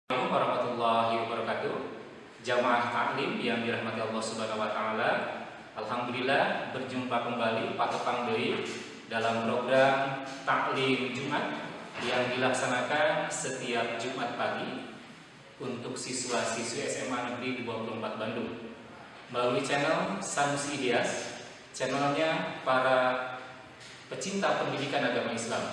Assalamualaikum warahmatullahi wabarakatuh. Jamaah taklim yang dirahmati Allah Subhanahu wa taala. Alhamdulillah berjumpa kembali Pak Tepang deui dalam program taklim Jumat yang dilaksanakan setiap Jumat pagi untuk siswa-siswi SMA Negeri 24 Bandung melalui channel Sanusi Ilyas, channelnya para pecinta pendidikan agama Islam.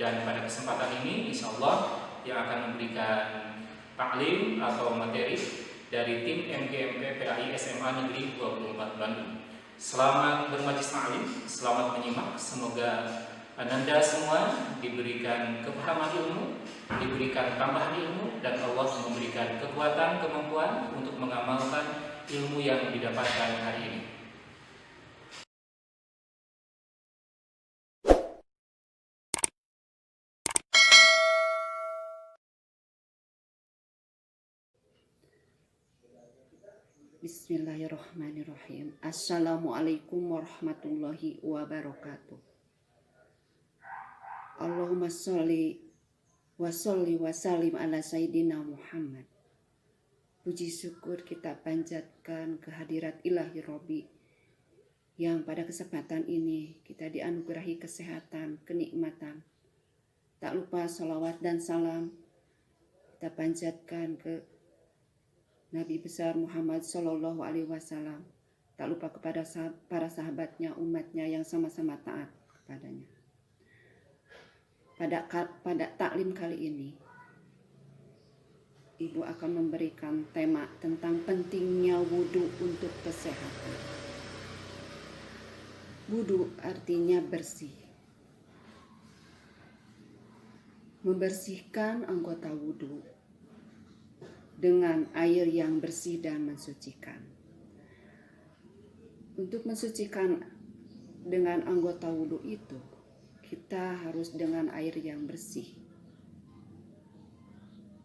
Dan pada kesempatan ini insya Allah yang akan memberikan taklim atau materi dari tim MGMP PAI SMA Negeri 24 Bandung. Selamat bermajlis taklim, selamat menyimak. Semoga Anda semua diberikan kepahaman ilmu, diberikan tambahan ilmu, dan Allah memberikan kekuatan, kemampuan untuk mengamalkan ilmu yang didapatkan hari ini. Bismillahirrahmanirrahim. Assalamualaikum warahmatullahi wabarakatuh. Allahumma sholli wa sallim ala Sayyidina Muhammad. Puji syukur kita panjatkan kehadirat Ilahi Robbi yang pada kesempatan ini kita dianugerahi kesehatan, kenikmatan. Tak lupa salawat dan salam kita panjatkan ke Nabi besar Muhammad Sallallahu Alaihi Wasallam. Tak lupa kepada para sahabatnya, umatnya yang sama-sama taat kepadanya. Pada taklim kali ini, Ibu akan memberikan tema tentang pentingnya wudhu untuk kesehatan. Wudhu artinya bersih. Membersihkan anggota wudhu dengan air yang bersih dan mensucikan. Untuk mensucikan dengan anggota wudhu itu, kita harus dengan air yang bersih.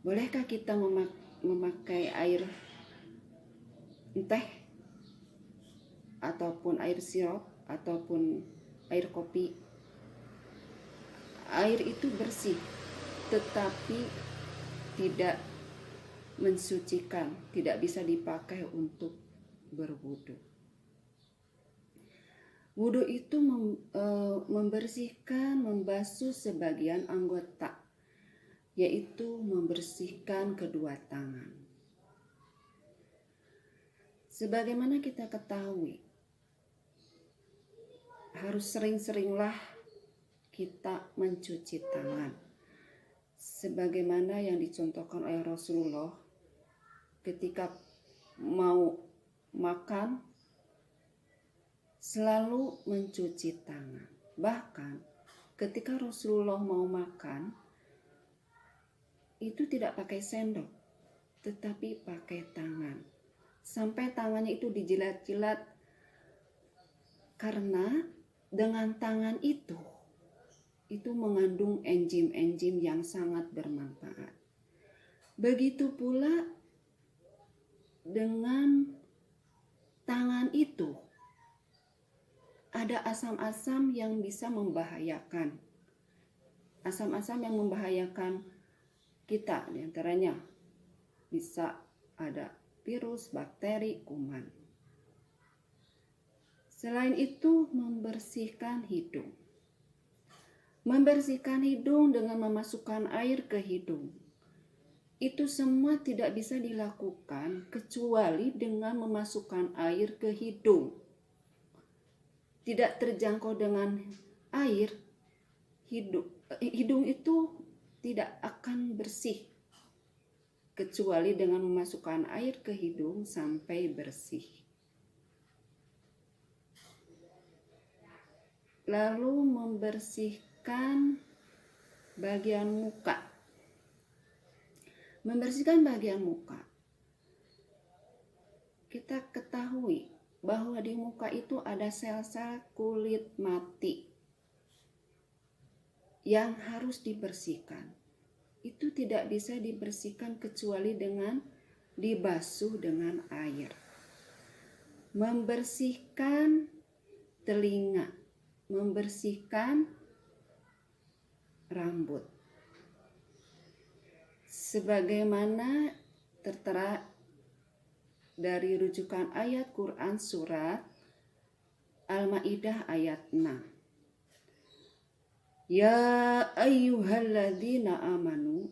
Bolehkah kita memakai air teh, ataupun air sirup, ataupun air kopi? Air itu bersih, tetapi tidak mensucikan, tidak bisa dipakai untuk berwudu. Wudu itu membersihkan, membasuh sebagian anggota, yaitu membersihkan kedua tangan. Sebagaimana kita ketahui, harus sering-seringlah kita mencuci tangan. Sebagaimana yang dicontohkan oleh Rasulullah ketika mau makan selalu mencuci tangan. Bahkan ketika Rasulullah mau makan itu tidak pakai sendok, tetapi pakai tangan. Sampai tangannya itu dijilat-jilat, karena dengan tangan itu mengandung enzim-enzim yang sangat bermanfaat. Begitu pula dengan tangan itu ada asam-asam yang bisa membahayakan. Asam-asam yang membahayakan kita, diantaranya bisa ada virus, bakteri, kuman. Selain itu, membersihkan hidung. Membersihkan hidung dengan memasukkan air ke hidung. Itu semua tidak bisa dilakukan kecuali dengan memasukkan air ke hidung. Tidak terjangkau dengan air, hidung itu tidak akan bersih kecuali dengan memasukkan air ke hidung sampai bersih. Lalu membersihkan bagian muka. Membersihkan bagian muka, kita ketahui bahwa di muka itu ada sel-sel kulit mati yang harus dibersihkan. Itu tidak bisa dibersihkan kecuali dengan dibasuh dengan air. Membersihkan telinga, membersihkan rambut. sebagaimana tertera dari rujukan ayat Quran surat Al-Maidah ayat 6. Ya ayyuhalladzina amanu,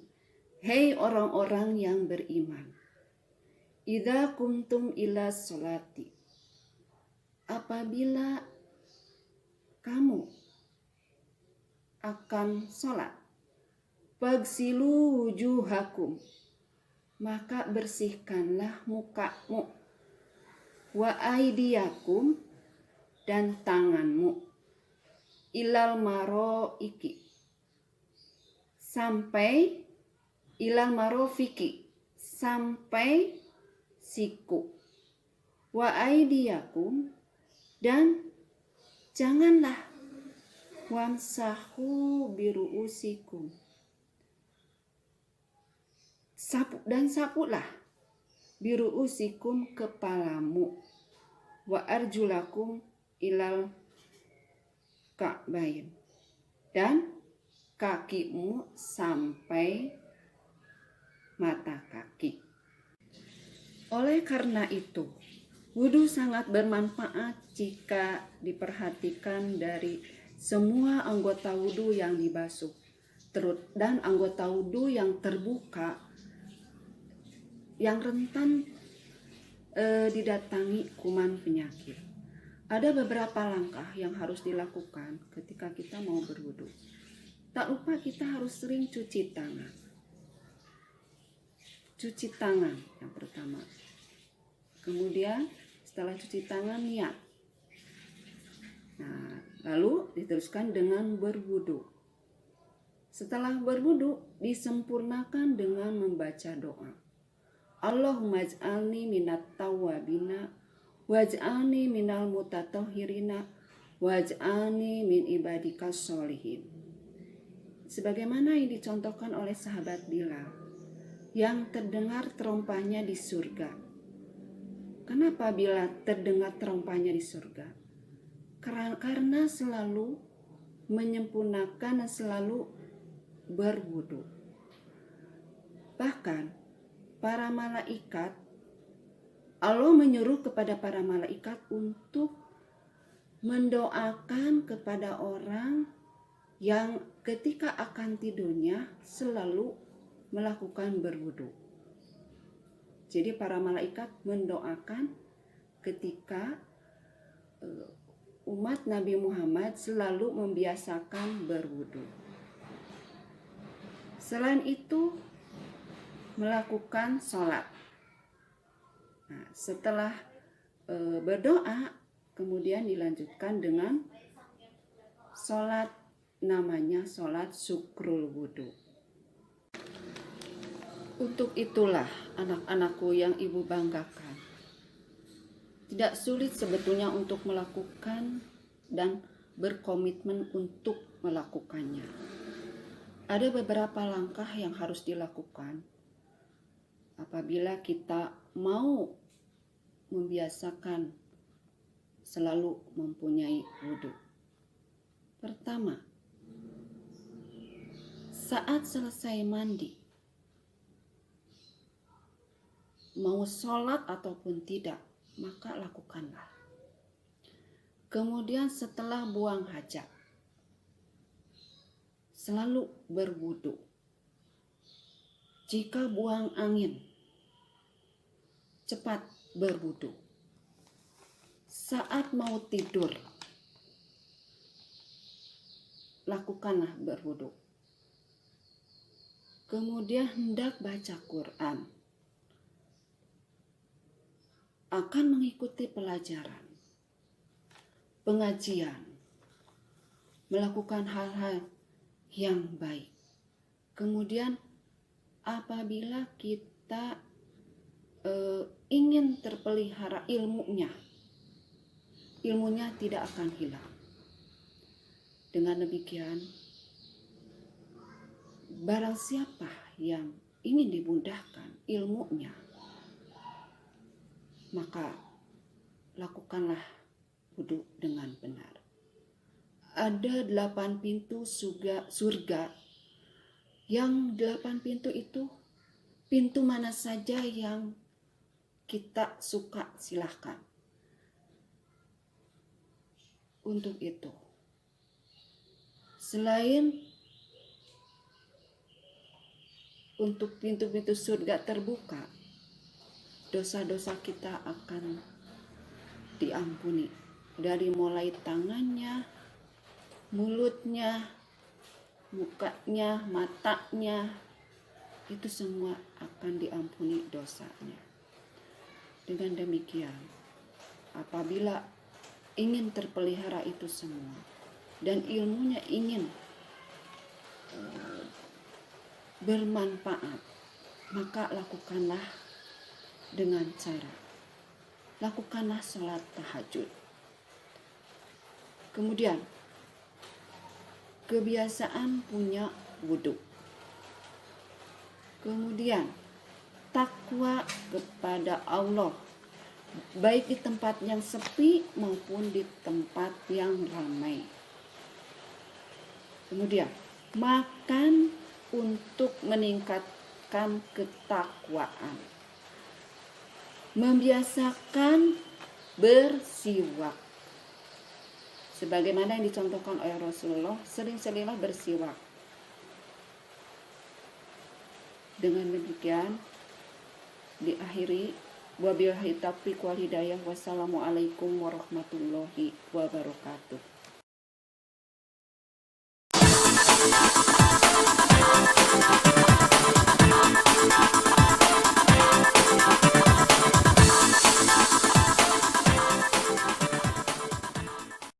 hei orang-orang yang beriman, idza kuntum ila sholati, apabila kamu akan sholat, fagsilu wujuhakum, maka bersihkanlah mukamu, wa aidiyakum, dan tanganmu, ilal maroiki, sampai ilal marofiki, sampai siku, wa aidiyakum, dan janganlah wamsahu biruusikum, sapulah biruusikum, kepalamu, wa arjulakum ilal ka'bain, dan kakimu sampai mata kaki. Oleh karena itu, wudhu sangat bermanfaat jika diperhatikan dari semua anggota wudhu yang dibasuh dan anggota wudhu yang terbuka yang rentan didatangi kuman penyakit. Ada beberapa langkah yang harus dilakukan ketika kita mau berwudhu. Tak lupa kita harus sering cuci tangan. Cuci tangan yang pertama. Kemudian setelah cuci tangan niat. Nah, lalu diteruskan dengan berwudhu. Setelah berwudhu disempurnakan dengan membaca doa. Allahumma ij'alni minat tawwabina waj'alni minal mutatahhirina waj'alni min ibadikas sholihin. Sebagaimana yang dicontohkan oleh sahabat Bilal yang terdengar terompahnya di surga. Kenapa Bilal terdengar terompahnya di surga? Karena selalu menyempurnakan dan selalu berwudu. Bahkan para malaikat, Allah menyuruh kepada para malaikat untuk mendoakan kepada orang yang ketika akan tidurnya selalu melakukan berwudu. Jadi para malaikat mendoakan ketika umat Nabi Muhammad selalu membiasakan berwudu. Selain itu, melakukan sholat. Nah, setelah berdoa, kemudian dilanjutkan dengan sholat, namanya sholat syukrul wudu. Untuk itulah anak-anakku yang ibu banggakan, tidak sulit sebetulnya untuk melakukan dan berkomitmen untuk melakukannya. Ada beberapa langkah yang harus dilakukan apabila kita mau membiasakan selalu mempunyai wudhu. Pertama, saat selesai mandi, mau sholat ataupun tidak, maka lakukanlah. Kemudian setelah buang hajat, selalu berwudhu. Jika buang angin, cepat berwudhu. Saat mau tidur, lakukanlah berwudhu. Kemudian hendak baca Quran, akan mengikuti pelajaran, pengajian, melakukan hal-hal yang baik. Kemudian apabila kita ingin terpelihara ilmunya tidak akan hilang. Dengan demikian, barang siapa yang ingin dimudahkan ilmunya, maka lakukanlah wudhu dengan benar. Ada 8 pintu surga, yang 8 pintu itu pintu mana saja yang kita suka, silahkan. Untuk itu, selain untuk pintu-pintu surga terbuka, dosa-dosa kita akan diampuni. Dari mulai tangannya, mulutnya, mukanya, matanya, itu semua akan diampuni dosanya. Dengan demikian, apabila ingin terpelihara itu semua dan ilmunya ingin bermanfaat, maka lakukanlah dengan cara, lakukanlah sholat tahajud. Kemudian, kebiasaan punya wudhu. Kemudian, takwa kepada Allah, baik di tempat yang sepi maupun di tempat yang ramai. Kemudian, makan untuk meningkatkan ketakwaan. Membiasakan bersiwak. Sebagaimana yang dicontohkan oleh Rasulullah, sering-seringlah bersiwak. Dengan demikian, diakhiri. Wabillahi taufiq wal hidayah. Wassalamualaikum warahmatullahi wabarakatuh.